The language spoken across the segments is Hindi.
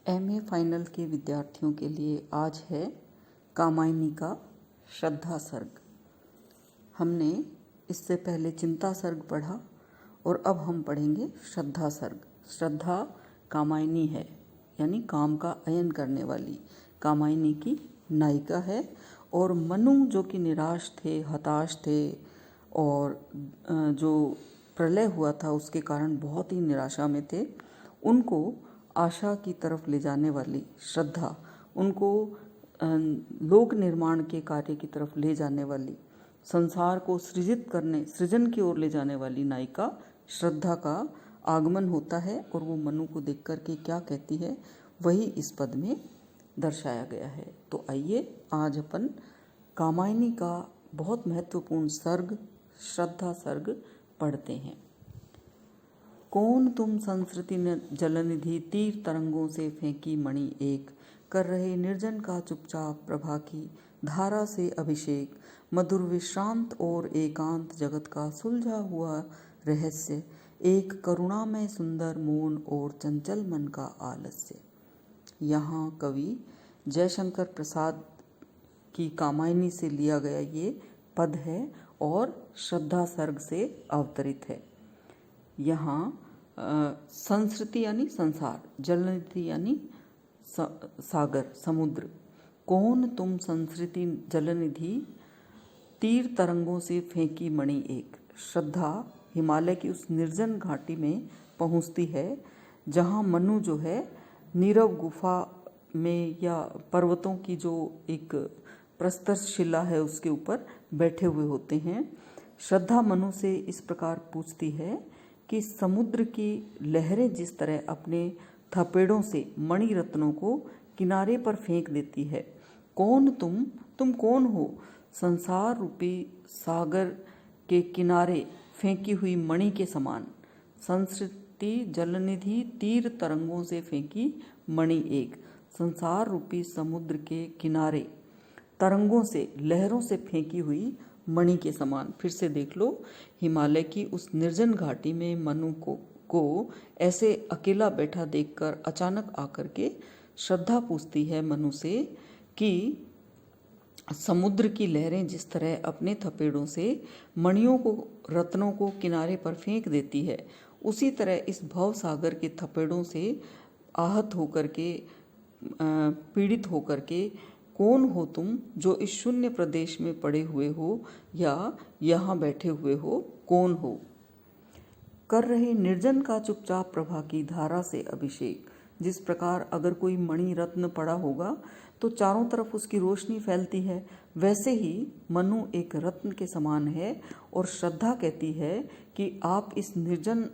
एमए फाइनल के विद्यार्थियों के लिए आज है कामायनी का श्रद्धा सर्ग। हमने इससे पहले चिंता सर्ग पढ़ा और अब हम पढ़ेंगे श्रद्धा सर्ग। श्रद्धा कामायनी है, यानी काम का अयन करने वाली कामायनी की नायिका है। और मनु जो कि निराश थे, हताश थे और जो प्रलय हुआ था उसके कारण बहुत ही निराशा में थे, उनको आशा की तरफ ले जाने वाली श्रद्धा, उनको लोक निर्माण के कार्य की तरफ ले जाने वाली, संसार को सृजन की ओर ले जाने वाली नायिका श्रद्धा का आगमन होता है। और वो मनु को देख कर के क्या कहती है वही इस पद में दर्शाया गया है। तो आइए आज अपन कामायनी का बहुत महत्वपूर्ण सर्ग श्रद्धा सर्ग पढ़ते हैं। कौन तुम संस्कृति जलनिधि तीर तरंगों से फेंकी मणि एक, कर रहे निर्जन का चुपचाप प्रभा की धारा से अभिषेक, मधुर विश्रांत और एकांत जगत का सुलझा हुआ रहस्य, एक करुणा में सुंदर मौन और चंचल मन का आलस्य। यहाँ कवि जयशंकर प्रसाद की कामायनी से लिया गया ये पद है और श्रद्धा सर्ग से अवतरित है। यहाँ संस्कृति यानी संसार, जलनिधि यानी सागर समुद्र, कौन तुम संस्कृति जलनिधि तीर तरंगों से फेंकी मणि एक। श्रद्धा हिमालय की उस निर्जन घाटी में पहुंचती है जहां मनु जो है नीरव गुफा में या पर्वतों की जो एक प्रस्तर शिला है उसके ऊपर बैठे हुए होते हैं। श्रद्धा मनु से इस प्रकार पूछती है कि समुद्र की लहरें जिस तरह अपने थपेड़ों से मणि रत्नों को किनारे पर फेंक देती है, कौन तुम कौन हो संसार रूपी सागर के किनारे फेंकी हुई मणि के समान। संस्कृति जलनिधि तीर तरंगों से फेंकी मणि एक, संसार रूपी समुद्र के किनारे तरंगों से लहरों से फेंकी हुई मणि के समान। फिर से देख लो, हिमालय की उस निर्जन घाटी में मनु को ऐसे अकेला बैठा देखकर अचानक आकर के श्रद्धा पूछती है मनु से कि समुद्र की लहरें जिस तरह अपने थपेड़ों से मणियों को रत्नों को किनारे पर फेंक देती है, उसी तरह इस भव सागर के थपेड़ों से आहत होकर के पीड़ित होकर के कौन हो तुम जो इस शून्य प्रदेश में पड़े हुए हो या यहाँ बैठे हुए हो, कौन हो। कर रहे निर्जन का चुपचाप प्रभा की धारा से अभिषेक। जिस प्रकार अगर कोई मणि रत्न पड़ा होगा तो चारों तरफ उसकी रोशनी फैलती है, वैसे ही मनु एक रत्न के समान है। और श्रद्धा कहती है कि आप इस निर्जन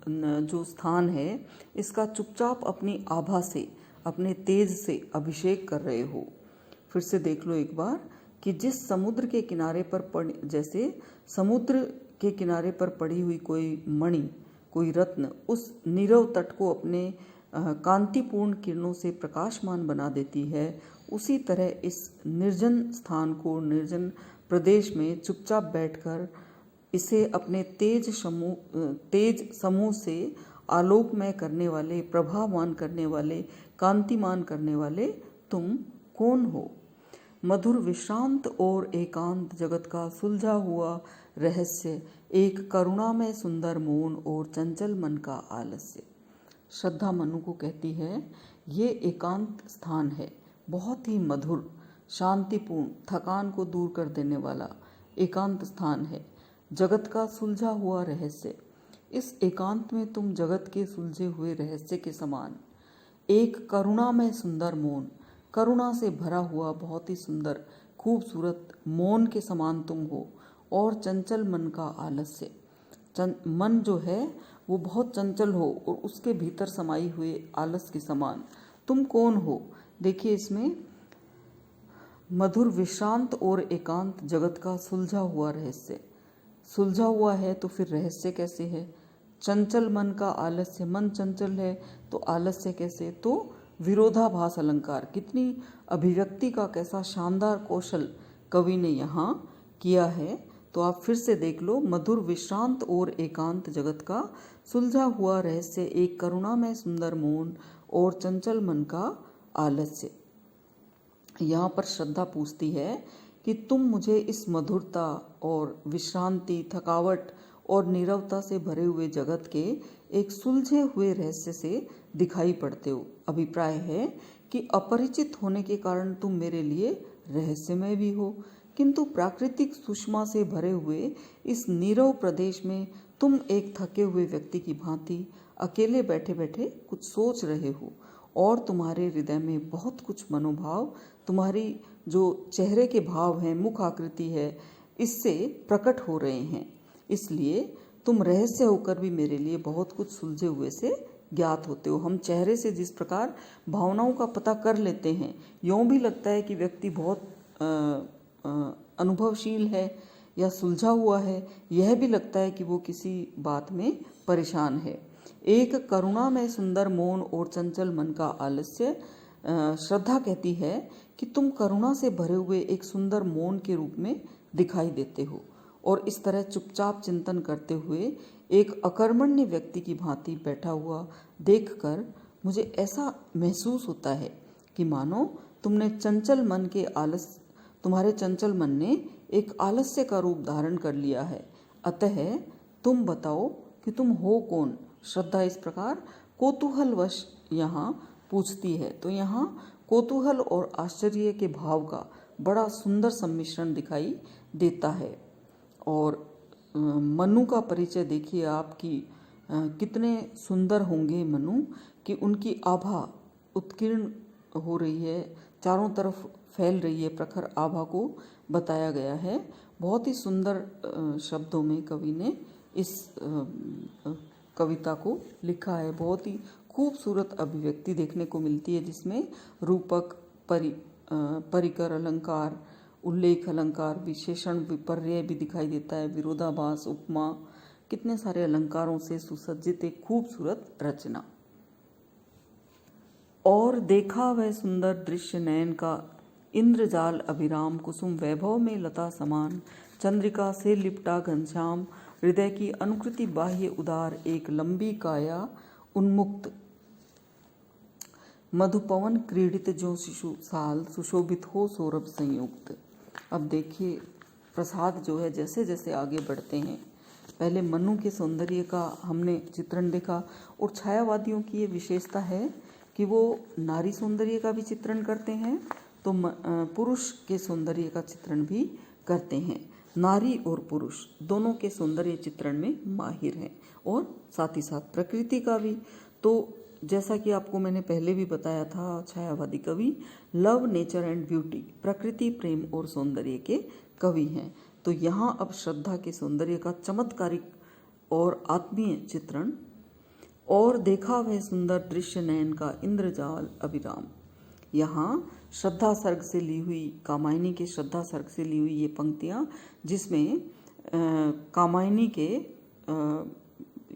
जो स्थान है इसका चुपचाप अपनी आभा से, अपने तेज से अभिषेक कर रहे हो। फिर से देख लो एक बार कि जिस समुद्र के किनारे पर जैसे समुद्र के किनारे पर पड़ी हुई कोई मणि, कोई रत्न उस नीरव तट को अपने कांतिपूर्ण किरणों से प्रकाशमान बना देती है, उसी तरह इस निर्जन स्थान को, निर्जन प्रदेश में चुपचाप बैठकर इसे अपने तेज समूह से आलोकमय करने वाले, प्रभावान करने वाले, कांतिमान करने वाले तुम कौन हो। मधुर विश्रांत और एकांत जगत का सुलझा हुआ रहस्य, एक करुणा में सुंदर मौन और चंचल मन का आलस्य। श्रद्धा मनु को कहती है ये एकांत स्थान है, बहुत ही मधुर, शांतिपूर्ण, थकान को दूर कर देने वाला एकांत स्थान है, जगत का सुलझा हुआ रहस्य। इस एकांत में तुम जगत के सुलझे हुए रहस्य के समान, एक करुणा में सुंदर मौन, करुणा से भरा हुआ बहुत ही सुंदर खूबसूरत मौन के समान तुम हो, और चंचल मन का आलस्य। मन जो है वो बहुत चंचल हो और उसके भीतर समाई हुए आलस के समान तुम कौन हो। देखिए इसमें मधुर विश्रांत और एकांत जगत का सुलझा हुआ रहस्य, सुलझा हुआ है तो फिर रहस्य कैसे है। चंचल मन का आलस्य, मन चंचल है तो आलस्य कैसे। तो विरोधाभास अलंकार, कितनी अभिव्यक्ति का कैसा शानदार कौशल कवि ने यहाँ किया है। तो आप फिर से देख लो। मधुर विश्रांत और एकांत जगत का सुलझा हुआ रहस्य, एक करुणामय सुंदर मौन और चंचल मन का आलस्य। यहाँ पर श्रद्धा पूछती है कि तुम मुझे इस मधुरता और विश्रांति, थकावट और नीरवता से भरे हुए जगत के एक सुलझे हुए रहस्य से दिखाई पड़ते हो। अभिप्राय है कि अपरिचित होने के कारण तुम मेरे लिए रहस्यमय भी हो, किंतु प्राकृतिक सुषमा से भरे हुए इस नीरव प्रदेश में तुम एक थके हुए व्यक्ति की भांति अकेले बैठे बैठे कुछ सोच रहे हो, और तुम्हारे हृदय में बहुत कुछ मनोभाव, तुम्हारी जो चेहरे के भाव हैं, मुख आकृति है, इससे प्रकट हो रहे हैं। इसलिए तुम रहस्य होकर भी मेरे लिए बहुत कुछ सुलझे हुए से ज्ञात होते हो। हम चेहरे से जिस प्रकार भावनाओं का पता कर लेते हैं, यूँ भी लगता है कि व्यक्ति बहुत अनुभवशील है या सुलझा हुआ है, यह भी लगता है कि वो किसी बात में परेशान है। एक करुणा में सुंदर मौन और चंचल मन का आलस्य। श्रद्धा कहती है कि तुम करुणा से भरे हुए एक सुंदर मौन के रूप में दिखाई देते हो, और इस तरह चुपचाप चिंतन करते हुए एक अकर्मण्य व्यक्ति की भांति बैठा हुआ देखकर मुझे ऐसा महसूस होता है कि मानो तुम्हारे चंचल मन ने एक आलस्य का रूप धारण कर लिया है। अतः तुम बताओ कि तुम हो कौन? श्रद्धा इस प्रकार कौतूहलवश यहाँ पूछती है। तो यहाँ कौतूहल और आश्चर्य के भाव का बड़ा सुंदर सम्मिश्रण दिखाई देता है। और मनु का परिचय देखिए आप कि कितने सुंदर होंगे मनु, कि उनकी आभा उत्कीर्ण हो रही है, चारों तरफ फैल रही है, प्रखर आभा को बताया गया है। बहुत ही सुंदर शब्दों में कवि ने इस कविता को लिखा है। बहुत ही खूबसूरत अभिव्यक्ति देखने को मिलती है, जिसमें रूपक, परिकर अलंकार, उल्लेख अलंकार, विशेषण, विपर्यय भी दिखाई देता है, विरोधाभास, उपमा, कितने सारे अलंकारों से सुसज्जित एक खूबसूरत रचना। और देखा वह सुंदर दृश्य नयन का इंद्रजाल अभिराम, कुसुम वैभव में लता समान, चंद्रिका से लिपटा घनश्याम, हृदय की अनुकृति बाह्य उदार, एक लंबी काया उन्मुक्त, मधुपवन क्रीडित जो शिशु साल, सुशोभित हो सौरभ संयुक्त। अब देखिए प्रसाद जो है, जैसे जैसे आगे बढ़ते हैं, पहले मनु के सौंदर्य का हमने चित्रण देखा, और छायावादियों की ये विशेषता है कि वो नारी सौंदर्य का भी चित्रण करते हैं, तो पुरुष के सौंदर्य का चित्रण भी करते हैं। नारी और पुरुष दोनों के सौंदर्य चित्रण में माहिर हैं, और साथ ही साथ प्रकृति का भी। तो जैसा कि आपको मैंने पहले भी बताया था, छायावादी कवि लव, नेचर एंड ब्यूटी, प्रकृति, प्रेम और सौंदर्य के कवि हैं। तो यहाँ अब श्रद्धा के सौंदर्य का चमत्कारिक और आत्मीय चित्रण। और देखा वह सुंदर दृश्य नयन का इंद्रजाल अभिराम। यहाँ श्रद्धा सर्ग से ली हुई, कामायनी के श्रद्धा सर्ग से ली हुई ये पंक्तियाँ, जिसमें कामायनी के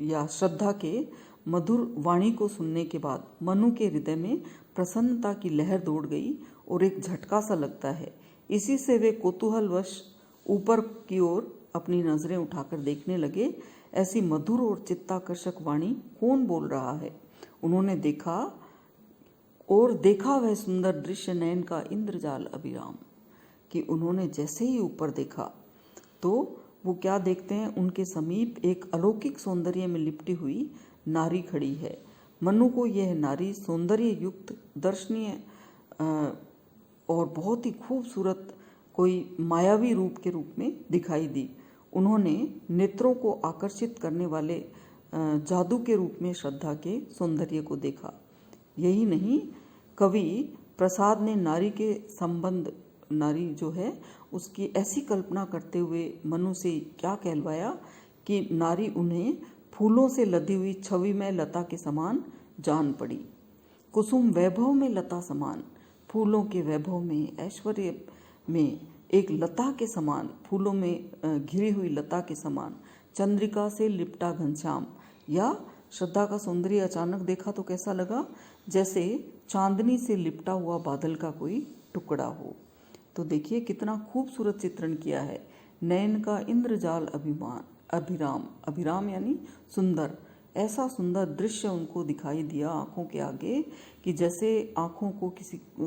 या श्रद्धा के मधुर वाणी को सुनने के बाद मनु के हृदय में प्रसन्नता की लहर दौड़ गई और एक झटका सा लगता है। इसी से वे कौतूहलवश ऊपर की ओर अपनी नजरें उठाकर देखने लगे, ऐसी मधुर और चित्ताकर्षक वाणी कौन बोल रहा है। उन्होंने देखा वह सुंदर दृश्य नयन का इंद्रजाल अभिराम, कि उन्होंने जैसे ही ऊपर देखा तो वो क्या देखते हैं, उनके समीप एक अलौकिक सौंदर्य में लिपटी हुई नारी खड़ी है। मनु को यह नारी सौंदर्य युक्त, दर्शनीय और बहुत ही खूबसूरत कोई मायावी रूप के रूप में दिखाई दी। उन्होंने नेत्रों को आकर्षित करने वाले जादू के रूप में श्रद्धा के सौंदर्य को देखा। यही नहीं, कवि प्रसाद ने नारी के संबंध, नारी जो है उसकी ऐसी कल्पना करते हुए मनु से क्या कहलवाया कि नारी उन्हें फूलों से लदी हुई छवि में लता के समान जान पड़ी। कुसुम वैभव में लता समान, फूलों के वैभव में, ऐश्वर्य में एक लता के समान, फूलों में घिरी हुई लता के समान, चंद्रिका से लिपटा घनश्याम। या श्रद्धा का सौंदर्य अचानक देखा तो कैसा लगा, जैसे चांदनी से लिपटा हुआ बादल का कोई टुकड़ा हो। तो देखिए कितना खूबसूरत चित्रण किया है। नयन का इंद्रजाल अभिमान अभिराम, अभिराम यानी सुंदर, ऐसा सुंदर दृश्य उनको दिखाई दिया आँखों के आगे कि जैसे आँखों को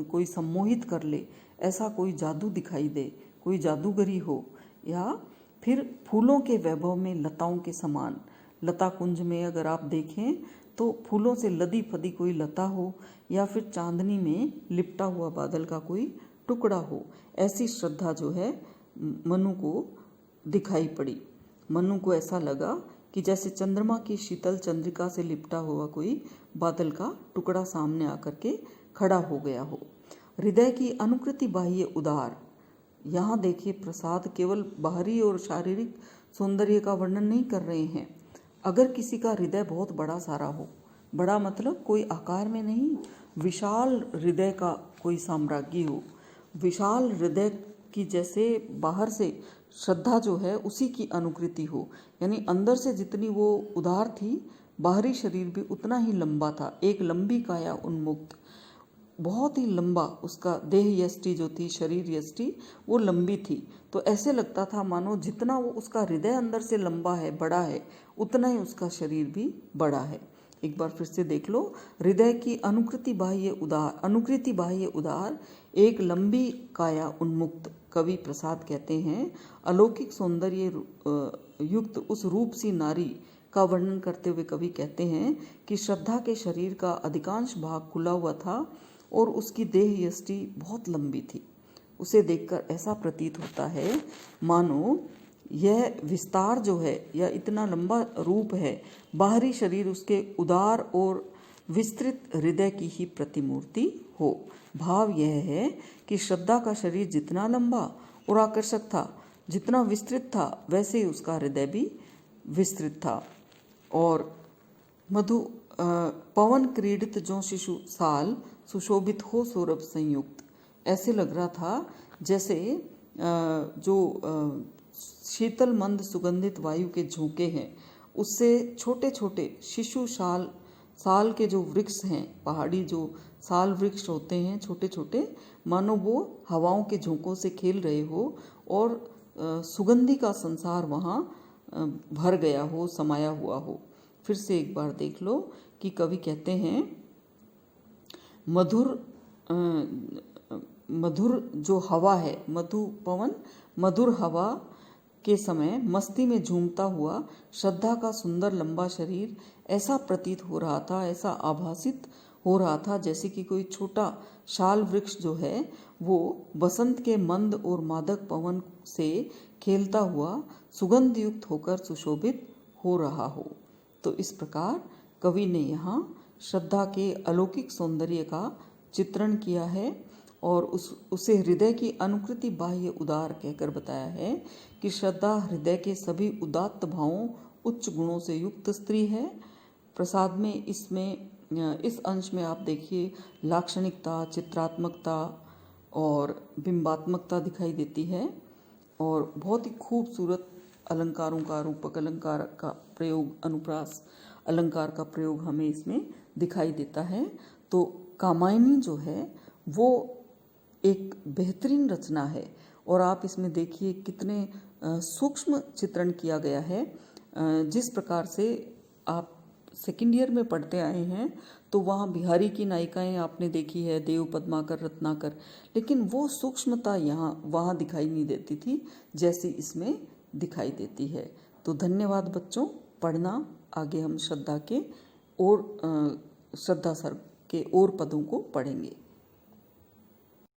कोई सम्मोहित कर ले, ऐसा कोई जादू दिखाई दे, कोई जादूगरी हो। या फिर फूलों के वैभव में लताओं के समान, लता कुंज में अगर आप देखें तो फूलों से लदी फदी कोई लता हो, या फिर चांदनी में लिपटा हुआ बादल का कोई टुकड़ा हो, ऐसी श्रद्धा जो है मनु को दिखाई पड़ी। मनु को ऐसा लगा कि जैसे चंद्रमा की शीतल चंद्रिका से लिपटा हुआ कोई बादल का टुकड़ा सामने आकर के खड़ा हो गया हो। हृदय की अनुकृति बाह्य उदार, यहाँ देखिए प्रसाद केवल बाहरी और शारीरिक सौंदर्य का वर्णन नहीं कर रहे हैं। अगर किसी का हृदय बहुत बड़ा सारा हो, बड़ा मतलब कोई आकार में नहीं, विशाल हृदय का कोई साम्राज्ञी हो, विशाल हृदय की जैसे बाहर से श्रद्धा जो है उसी की अनुकृति हो, यानी अंदर से जितनी वो उदार थी, बाहरी शरीर भी उतना ही लंबा था। एक लंबी काया उन्मुक्त, बहुत ही लंबा उसका देह यष्टि जो थी, शरीर यष्टि वो लंबी थी। तो ऐसे लगता था मानो जितना वो उसका हृदय अंदर से लंबा है, बड़ा है, उतना ही उसका शरीर भी बड़ा है। एक बार फिर से देख लो, हृदय की अनुकृति बाह्य उदार, एक लंबी काया उन्मुक्त। कवि प्रसाद कहते हैं अलौकिक सौंदर्य युक्त उस रूप सी नारी का वर्णन करते हुए कवि कहते हैं कि श्रद्धा के शरीर का अधिकांश भाग खुला हुआ था और उसकी देह यष्टि बहुत लंबी थी। उसे देखकर ऐसा प्रतीत होता है मानो यह विस्तार जो है या इतना लंबा रूप है, बाहरी शरीर उसके उदार और विस्तृत हृदय की ही प्रतिमूर्ति हो। भाव यह है कि श्रद्धा का शरीर जितना लंबा और आकर्षक था, जितना विस्तृत था, वैसे ही उसका हृदय भी विस्तृत था। और मधु पवन क्रीडित जो शिशु साल, सुशोभित हो सौरभ संयुक्त, ऐसे लग रहा था जैसे जो शीतल मंद सुगंधित वायु के झोंके हैं, उससे छोटे छोटे शिशु साल के जो वृक्ष हैं, पहाड़ी जो साल वृक्ष होते हैं छोटे छोटे, मानो वो हवाओं के झोंकों से खेल रहे हो और सुगंधि का संसार वहाँ भर गया हो, समाया हुआ हो। फिर से एक बार देख लो कि कवि कहते हैं मधुर जो हवा है, मधुर हवा के समय मस्ती में झूमता हुआ श्रद्धा का सुंदर लंबा शरीर ऐसा प्रतीत हो रहा था, ऐसा आभासित हो रहा था जैसे कि कोई छोटा शाल वृक्ष जो है वो बसंत के मंद और मादक पवन से खेलता हुआ सुगंध युक्त होकर सुशोभित हो रहा हो। तो इस प्रकार कवि ने यहाँ श्रद्धा के अलौकिक सौंदर्य का चित्रण किया है और उसे हृदय की अनुकृति बाह्य उदार कहकर बताया है कि श्रद्धा हृदय के सभी उदात्त भावों, उच्च गुणों से युक्त स्त्री है। प्रसाद में इस अंश में आप देखिए लाक्षणिकता, चित्रात्मकता और बिंबात्मकता दिखाई देती है और बहुत ही खूबसूरत अलंकारों का, रूपक अलंकार का प्रयोग, अनुप्रास अलंकार का प्रयोग हमें इसमें दिखाई देता है। तो कामायनी जो है वो एक बेहतरीन रचना है और आप इसमें देखिए कितने सूक्ष्म चित्रण किया गया है। जिस प्रकार से आप सेकेंड ईयर में पढ़ते आए हैं तो वहाँ बिहारी की नायिकाएं आपने देखी है, देव, पद्माकर, रत्नाकर, लेकिन वो सूक्ष्मता वहाँ दिखाई नहीं देती थी जैसी इसमें दिखाई देती है। तो धन्यवाद बच्चों, पढ़ना। आगे हम श्रद्धा सर्ग के और पदों को पढ़ेंगे।